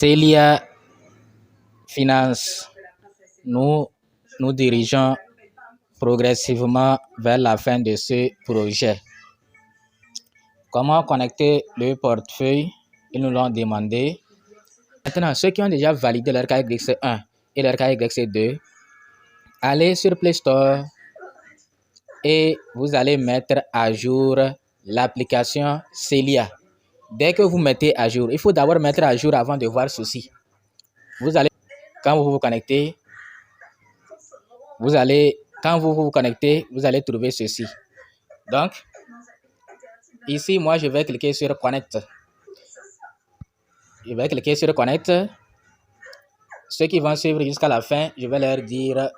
Celia Finance, nous dirigeons progressivement vers la fin de ce projet. Comment connecter le portefeuille? Ils nous l'ont demandé. Maintenant, ceux qui ont déjà validé leur KYC 1 et leur KYC 2, allez sur Play Store et vous allez mettre à jour l'application Celia. Dès que vous mettez à jour, il faut d'abord mettre à jour avant de voir ceci. Quand vous vous connectez, vous allez trouver ceci. Donc, ici, moi, je vais cliquer sur Connect. Je vais cliquer sur Connect. Ceux qui vont suivre jusqu'à la fin, je vais leur dire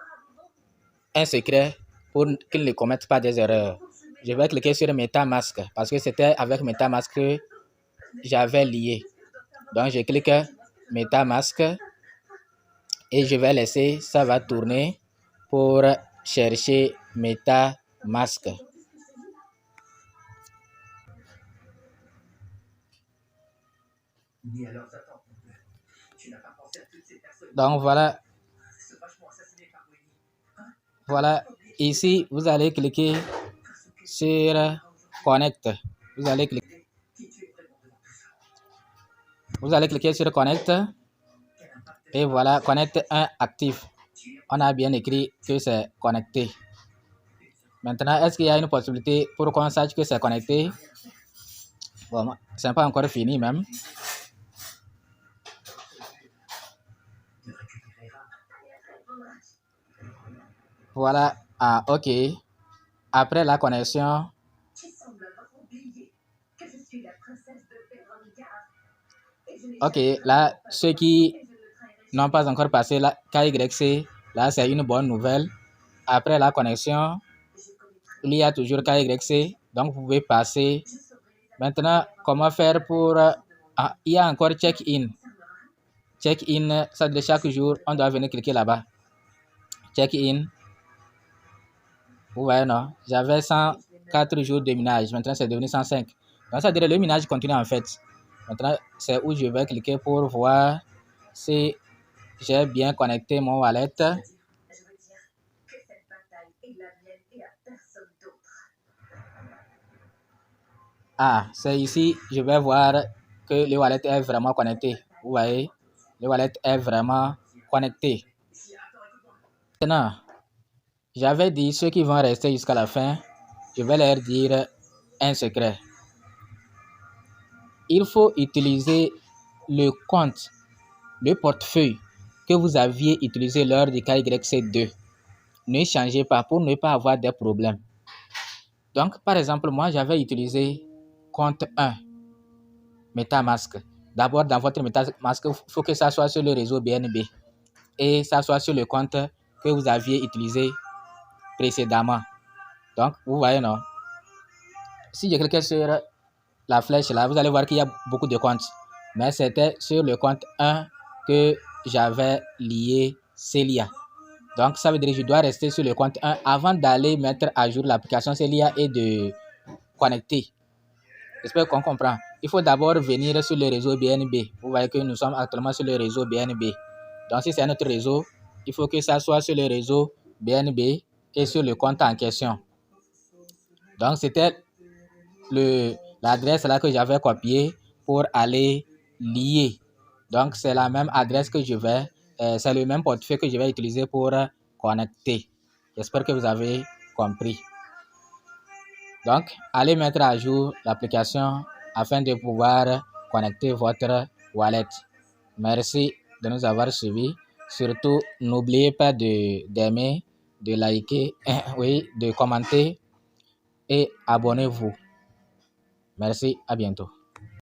un secret pour qu'ils ne commettent pas des erreurs. Je vais cliquer sur MetaMask parce que c'était avec MetaMask que j'avais lié. Donc, je clique MetaMask et je vais laisser, ça va tourner pour chercher MetaMask. Donc voilà, ici vous allez cliquer sur Connect. Vous allez cliquer sur Connect et voilà, Connect 1 actif. On a bien écrit que c'est connecté. Maintenant, est-ce qu'il y a une possibilité pour qu'on sache que c'est connecté? Bon, c'est pas encore fini même. Voilà, ok. Après la connexion, ok, là, ceux qui n'ont pas encore passé la KYC, là, c'est une bonne nouvelle. Après la connexion, il y a toujours KYC, donc vous pouvez passer. Maintenant, comment faire pour... il y a encore check-in. Check-in, ça de chaque jour, on doit venir cliquer là-bas. Check-in. Vous voyez, non? J'avais 104 jours de minage. Maintenant, c'est devenu 105. Donc, ça veut dire que le minage continue en fait. Maintenant, c'est où je vais cliquer pour voir si j'ai bien connecté mon wallet. C'est ici, je vais voir que le wallet est vraiment connecté. Vous voyez, le wallet est vraiment connecté. Maintenant, j'avais dit ceux qui vont rester jusqu'à la fin, je vais leur dire un secret. Il faut utiliser le compte, le portefeuille que vous aviez utilisé lors du KYC2. Ne changez pas pour ne pas avoir des problèmes. Donc, par exemple, moi, j'avais utilisé compte 1, MetaMask. D'abord, dans votre MetaMask, il faut que ça soit sur le réseau BNB et ça soit sur le compte que vous aviez utilisé précédemment. Donc, vous voyez, non? Si je clique sur la flèche là, vous allez voir qu'il y a beaucoup de comptes. Mais c'était sur le compte 1 que j'avais lié Celia. Donc, ça veut dire que je dois rester sur le compte 1 avant d'aller mettre à jour l'application Celia et de connecter. J'espère qu'on comprend. Il faut d'abord venir sur le réseau BNB. Vous voyez que nous sommes actuellement sur le réseau BNB. Donc, si c'est notre réseau, il faut que ça soit sur le réseau BNB et sur le compte en question. Donc, c'était l'adresse là que j'avais copiée pour aller lier. Donc, c'est la même adresse que c'est le même portefeuille que je vais utiliser pour connecter. J'espère que vous avez compris. Donc, allez mettre à jour l'application afin de pouvoir connecter votre wallet. Merci de nous avoir suivis. Surtout, n'oubliez pas d'aimer, de liker, de commenter et abonnez-vous. Merci, à bientôt.